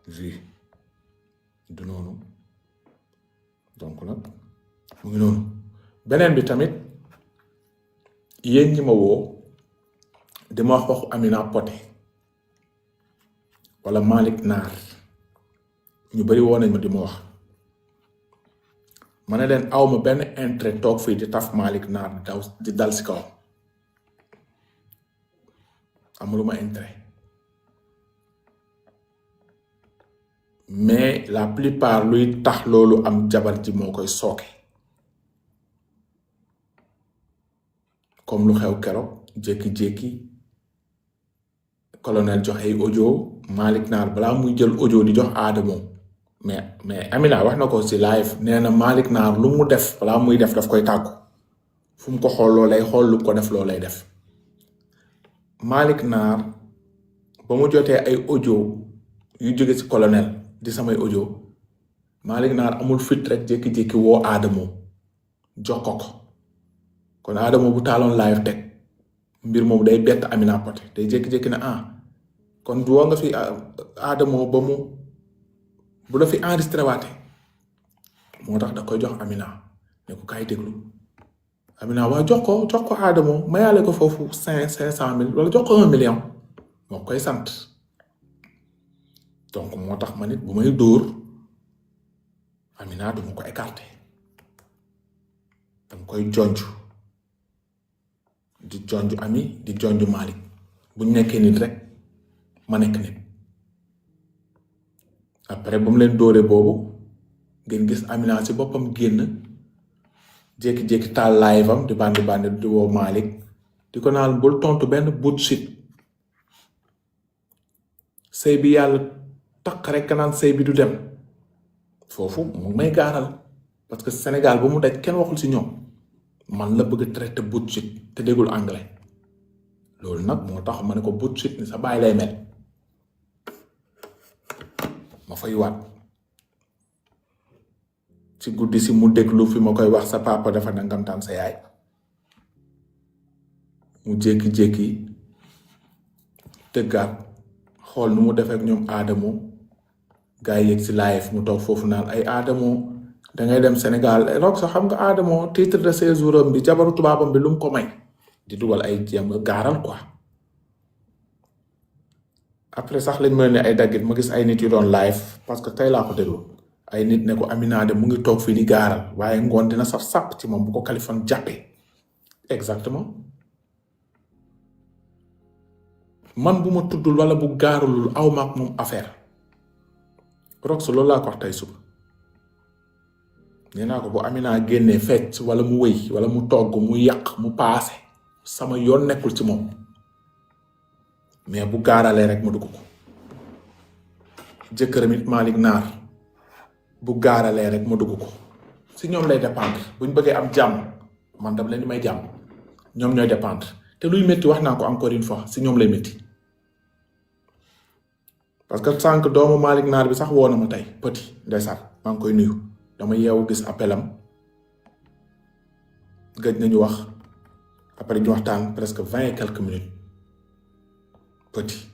vie du noonu donc nag mu ngi noonu beneen bi tamit yéen ñi ma woo dama wax waxu Amina Poté wala Malick Naar ñu bari woo nañ ma di ma wax ma ne leen awma benn intérêt toog fii di taf Malick Naar di dal si kaw amuluma intérêt mais la plupart luy tax loolu am jabar ji moo koy sooke comme lu xew keroog jékki-jékki colonel joxe ay audio Malick Naar balaa muy jël audio di jox Adamo mais Amina wax na ko si live nee na Malick Naar lu mu def balaa muy def daf koy tàggu fu mu ko xool loo lay xool lu ko def loo lay def Malick Naar ba mu jotee ay audio yu jóge si colonel di samay audio Malick Naar amul fit rek jékki-jékki woo Adamo jox ko kon Adamo bu taaloon live teg mbir moom day bett Amina Poté day jékki-jékki ne kon du woo nga fi Adamo ba mu bu la fi enregistré waate moo tax da koy jox Amina ne ko kaay déglu Amina waa jox ko Adamo mayaale ko foofu 500,000 wala jox ko 1 million moo koy sant donc moo tax ma nit bu may dóor Amina duma ko écarté dama koy jonj di jonj Ami di jonj Malick buñ nekkee nit rek ma nekk nit après ba mu leen dóoree boobu ngeen gis Amina si boppam génn jékki-jékki taal live am di bandi di woo Malick di ko naan bul tontu benn bullshit sëy bi yàlla takk rek naan sëy bi du dem foofu mu may gaaral parce que Sénégal ba mu daj kenn waxul si ñoom man la bëgg a traité bullshit te déggul anglais loolu nag moo tax ma ne ko bullshit ni sa baay lay mel ma fay waat ci guddi si mu déglu fi ma koy wax sa papa dafa nangamtaan sa yaay mu jékki-jékki tëggaat xool nu mu defee ak ñoom Adamo gaa yi yëg si live mu toog foofu naan ay Adamo dangay dem Sénégal roog sax xam nga Adamo titre de séjour am bi jabaru tubaabam bi lu mu ko may di dugal ay jéem gaaral quoi après sax lañ mën ne ay daggit ma gis ay nit yu doon live parce que tey laa ko déglu ay nit ne ko Amina de mu ngi toog fii di gaaral waaye ngoon dina saf sàpp ci moom bu ko Kaliphone jàppee exactement man bu ma tuddul wala bu gaarulul aw ma ak moom affaire roog sa loolu laa ko wax tey suba nee naa ko bu Amina génnee fecc wala mu wëy wala mu togg mu yàq mu paase sama yoon nekkul ci moom mais bu gaaralee rek ma dugg ko jëkkëram it Malick Naar bu gaaralee rek ma dugg ko si ñoom lay dépendre buñ bëggee am jàmm man dam leen di may jàmm ñoom ñooy dépendre te luy métti wax naa ko encore une fois si ñoom lay métti parce que sànq doomu Malick Naar bi sax woo na ma tey petit ndeysaan maa ngi koy nuyu dama yeewu gis appelam gëj nañu wax après ñu waxtaan presque 20 et quelques minutes petit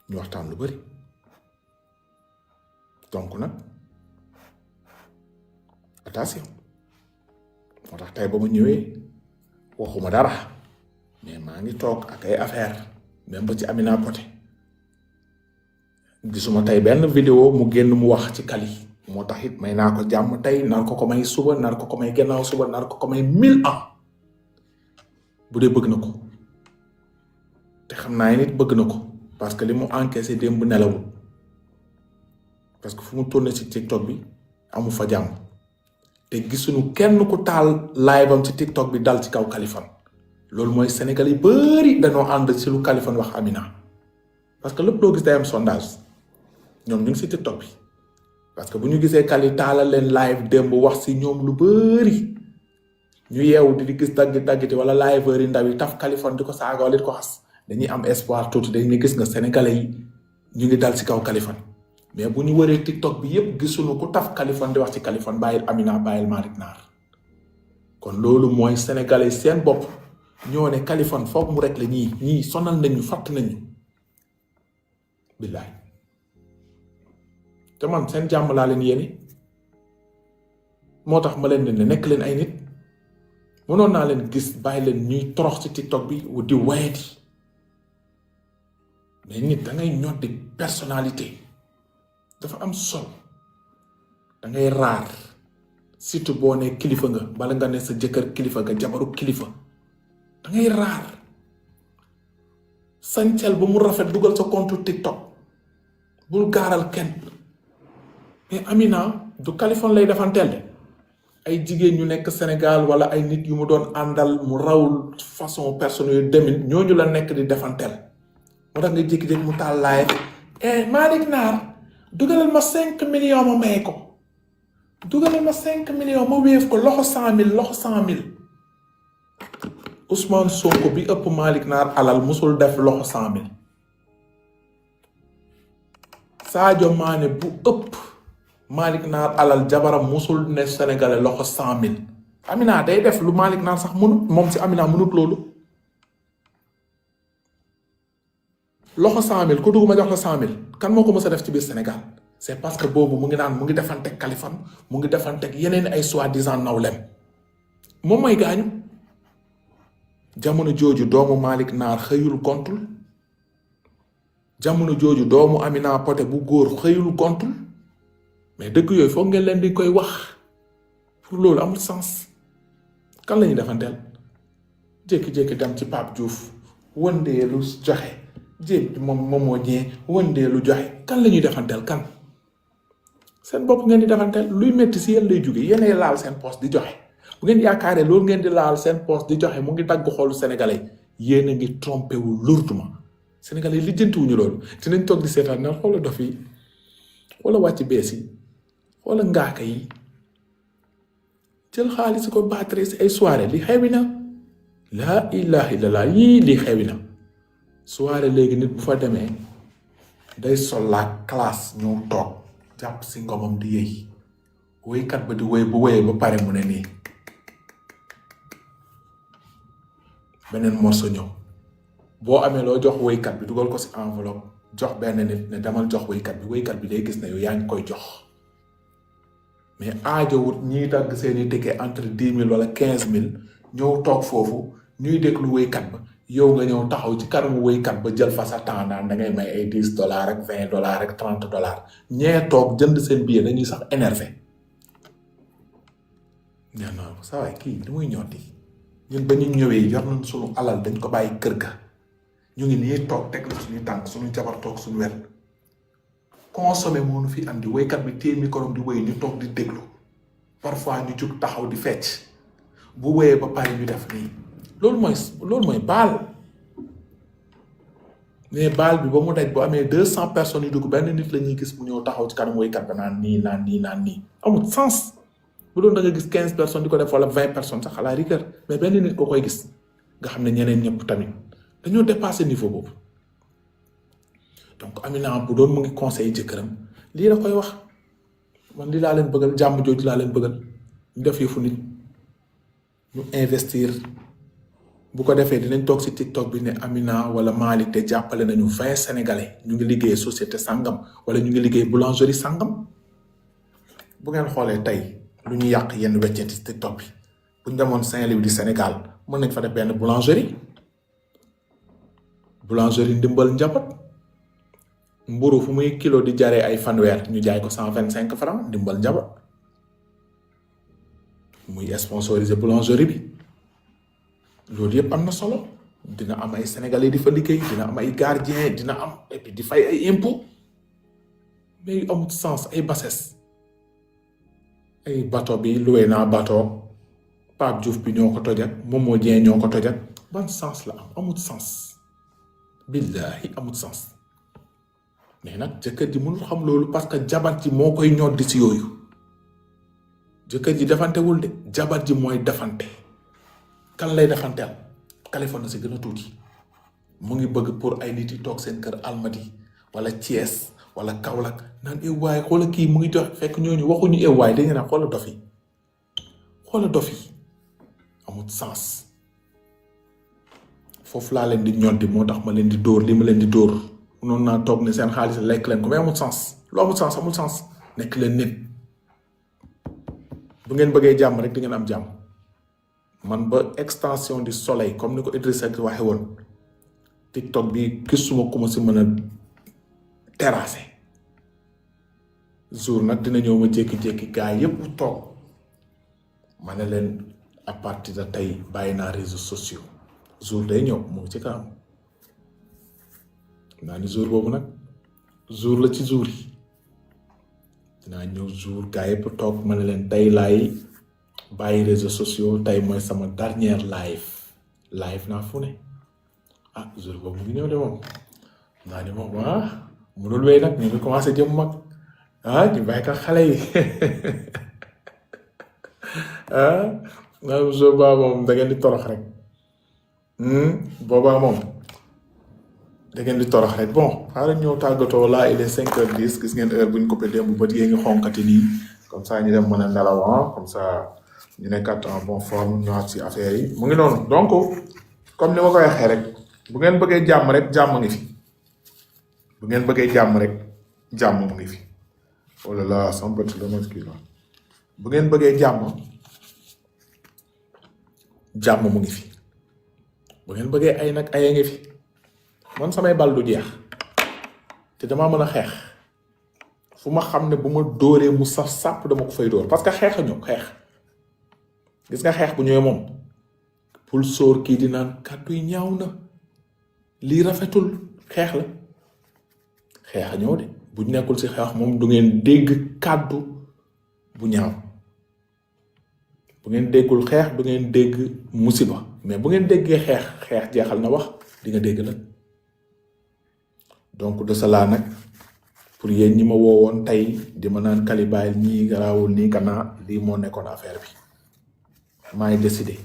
ñu waxtaan lu bari donc nag attention moo tax tey ba mu ñëwee waxuma dara mais maa ngi toog ak ay affaire même ba ci Amina Poté gisuma tey benn vidéo mu génn mu wax ci Kali moo tax it may naa ko jàmm tey nar ko may suba nar ko may gannaaw suba nar ko may 1000 ans bu dee bëgg na ko te xam naa nit bëgg na ko parce que li mu encaissé démb nelawul parce que fu mu tourné ci TikTok bi amu fa jàmm te gisuñu kenn ku taal live am ci TikTok bi dal ci kaw Kaliphone loolu mooy Sénégal yi bari dañoo ànd ci lu Kaliphone wax Amina parce que lépp loo gis day am sondage ñoom ñu ngi ci TikTok bi parce que bu ñu gisee Kali taalal leen live démb wax ci ñoom lu bari ñu yeewu di gis daggiti wala liveur yi ndaw yi taf Kaliphone di ko saaga wala di ko xas dañuy am espoir tuuti dañuy gis nga sénégalais yi ñu ngi dal ci kaw Kaliphone mais bu ñu wëree TikTok bi yépp gisuñu ku taf Kaliphone di wax ci Kaliphone bàyyil Amina bàyyil Malick Naar kon loolu mooy sénégalais seen bopp ñoo ne Kaliphone foog mu rek la ñii sonal nañu fàtt nañu billaay te man seen jàmm laa leen yéene moo tax ma leen ne nekk leen ay nit mënoon naa leen gis bàyyi leen ñuy torox ci TikTok bi di wayati mais nit da ngay ñoddi personnalité dafa am solo da ngay raar surtout boo ne kilifa nga bala nga ne sa jëkkër kilifa nga jabaru kilifa da ngay raar sañcal ba mu rafet dugal sa compte TikTok bul gaaral kenn mais Amina du Kaliphone lay defanteel de ay jigéen ñu nekk Sénégal wala ay nit yu mu doon àndal mu rawul façon personne yu demin ñooñu la nekk di defanteel moo tax nga jékki-jékki mu taal live Malick Naar dugalal ma 5 millions ma may ko dugalal ma 5 millions ma wéef ko loxo 100 000 Ousmane Sonko bi ëpp Malick Naar alal musul def loxo 100 000 Sadio Mané bu ëpp Malick Naar alal jabaram musul ne sénégalais loxo 100 000 Amina day def lu Malick Naar sax mënut moom si Amina mënut loolu loxo 100 000 ku dugg ma jox la 100 000 kan moo ko mës a def ci biir Sénégal c'est parce que boobu mu ngi naan mu ngi defanteeg Kaliphone mu ngi defanteeg yeneen ay soi-disant nawlem moom mooy gaañu jamono jooju doomu Malick Naar xëyul gontul jamono jooju doomu Amina Poté bu góor xëyul gontul mais dëgg yooyu foog ngeen leen di koy wax pour loolu amul sens kan la ñuy defanteel jékki-jékki dem ci Pape Diouf wëndeelu joxe jéem moom moo ñëwee wëndeelu joxe kan la ñuy defanteel kan seen bopp ngeen di defanteel luy métti si yéen lay jóge yéenay laal seen poste di joxe bu ngeen yaakaaree loolu ngeen di laal seen poste di joxe mu ngi dagg xolu sénégalais yéen a ngi trompé wu lourdement sénégalais lijjantiwuñu loolu dinañ toog di seetaan naan xoola dof yi xoola wàcc bees yi xoola ngaaka yi jël xaalis ko battre si ay soirée li xewi na laa ilaha illallah yii li xewi na soirée léegi nit bu fa demee day sol la classe ñëw toog jàpp si ngomam di yëy woykat ba di woy bu woyee ba pare mu ne nii beneen morceau ñëw boo amee loo jox woykat bi dugal ko si enveloppe jox benn nit ne demal jox woykat bi day gis ne yow yaa ngi koy jox mais aajowut ñiy dagg seeni ticket entre 10 000 wala 15 000 ñëw toog foofu ñuy déglu woykat ba yow nga ñëw taxaw ci kanamu woykat ba jël fa sa temps naan da ngay may ay $10 ak $20 ak $30 ñee toog jënd seen billet dañuy sax énervé nee naa ko saa waay kii li muy ñotti ñun ba ñu ñëwee yor nañ suñu alal dañ ko bàyyi kër ga ñu ngi nii toog teg la suñuy tànk suñu jabar toog suñu wet consommé moo nu fi andi woykat bi téye micro di woy ñu toog di déglu parfois ñu jug taxaw di fecc bu woyee ba pare ñu def nii loolu mooy baal mais baal bi ba mu daj bu amee 200 personnes yu dugg benn nit la ñuy gis mu ñëw taxaw ci kanam woykat ba naan nii amul sens bu doon da nga gis 15 personnes di ko def wala 20 personnes sax à la rigueur mais benn nit ko koy gis nga xam ne ñeneen ñëpp tamit dañoo dépassé niveau boobu donc Amina bu doon mu ngi conseil jëkkëram lii la koy wax man lii laa leen bëggal jàmm jooju laa leen bëggal ñu def yëfu nit ñu investir bu ko defee dinañ toog si TikTok bi ne Amina wala Malick te jàppale nañu 20 sénégalais ñu ngi liggéey société sangam wala ñu ngi liggéey boulangerie sangam bu ngeen xoolee tey lu ñu yàq yenn weccet ci TikTok bi bu ñu demoon Saint-Louis du Sénégal mën nañ fa def benn boulangerie ndimbal njaboot mburu fu muy kilo di jaree ay fanweer ñu jaay ko 125 francs ndimbal njaboot muy sponsorisé boulangerie bi loolu yëpp am na solo dina am ay sénégalais di fa liggéey dina am ay gardien dina am et puis di fay ay impôt mais yu amut sens ay bassesse ay bateau bi loué naa bateau Pape Diouf bi ñoo ko tojat Momo Dieng ñoo ko tojat ban sens la am amut sens billahi amut sens mais nag jëkkër ji mënul xam loolu parce que jabar ji moo koy ñoddi si yooyu jëkkër ji defantewul de jabar ji mooy defante kan lay defanteel Kaliphone na si gën a tuuti mu ngi bëgg pour ay nit yi toog seen kër Almadi wala Thiès wala Kaolack naan ewaay xoola kii mu ngi jox fekk ñooñu waxuñu ewaay dañu naan xoola dof yi amut sens foofu laa leen di ñoddi moo tax ma leen di dóor li ma leen di dóor noonu naa toog ne seen xaalis lekk leen ko mais amul sens lu amul sens nekk leen nit bu ngeen bëggee jàmm rek di ngeen am jàmm man ba extension du soleil comme ni ko Idrissa Seck waxe woon TikTok bi gisuma ku ma si mën a terrasser jour nag dina ñëw ma jékki-jékki gaa yépp toog ma ne leen à partir de tey bàyyi naa réseaux sociaux jour day ñëw mu ngi ci kanam naa ni jour boobu nag jour la ci jour yi dinaa ñëw jour gaa yépp toog ma ne leen tey laay bàyyi réseaux sociaux tey mooy sama dernière live naa fu ne ah jour boobu mu ngi ñëw de moom naa ni moom mënul wéy nag ñu ngi commencé jëm mag ñu bàyyi ko xale yi boobaa moom da ngeen di torox rek boobaa moom da ngeen di torox rek bon xaaral ñëw tàggatoo laa il est 5h10 gis ngeen heure bu ñu coupé démb bët yee ngi xonkati nii comme ça ñu dem mën a nelaw comme ça ñu nekkat en bonne forme ñëwaat ci affaire yi mu ngi noonu donc comme ni ma ko waxee rek bu ngeen bëggee jàmm rek jàmm ngi fi bu ngeen bëggee jàmm rek jàmm mu ngi fi oh là là sama bët la ma kii la bu ngeen bëggee jàmm mu ngi fi bu ngeen bëggee ay nag ay ngi fi man samay bal du jeex te damaa mën a xeex fu ma xam ne bu ma dóoree mu saf sàpp dama ko fay dóor parce que xeex a ñëw xeex gis nga xeex bu ñëwee moom pour sóor kii di naan kàddu yi ñaaw na lii rafetul xeex la xeex a ñëw de bu nekkul ci xeex moom du ngeen dégg kàddu bu ñaaw bu ngeen déggul xeex du ngeen dégg musiba mais bu ngeen déggee xeex jeexal na wax di nga dégg nag donc de cela nag pour yéen ñi ma woowoon tey di ma naan kalibaay ñii garaawul nii kanaa lii moo nekkoon affaire bi maay décidé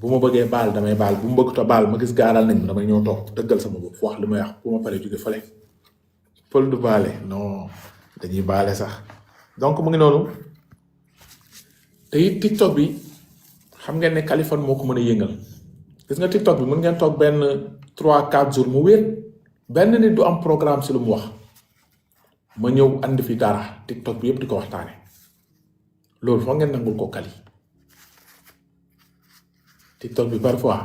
bu ma bëggee baal damay baal bu ma bëgg ta baal ma gis gaaral nañ damay ñëw toog dëggal sama bopp wax li may wax bu ma paree jóge fële pël du baale non dañuy baale sax donc mu ngi noonu te it TikTok bi xam ngeen ne Kaliphone moo ko mën a yëngal gis nga TikTok bi mën ngeen toog benn 3-4 jours mu wéet benn nit du am programme si lu mu wax ma ñëw andi fi dara TikTok bi yëpp di ko waxtaane loolu foog ngeen nangul ko Kali TikTok bi parfois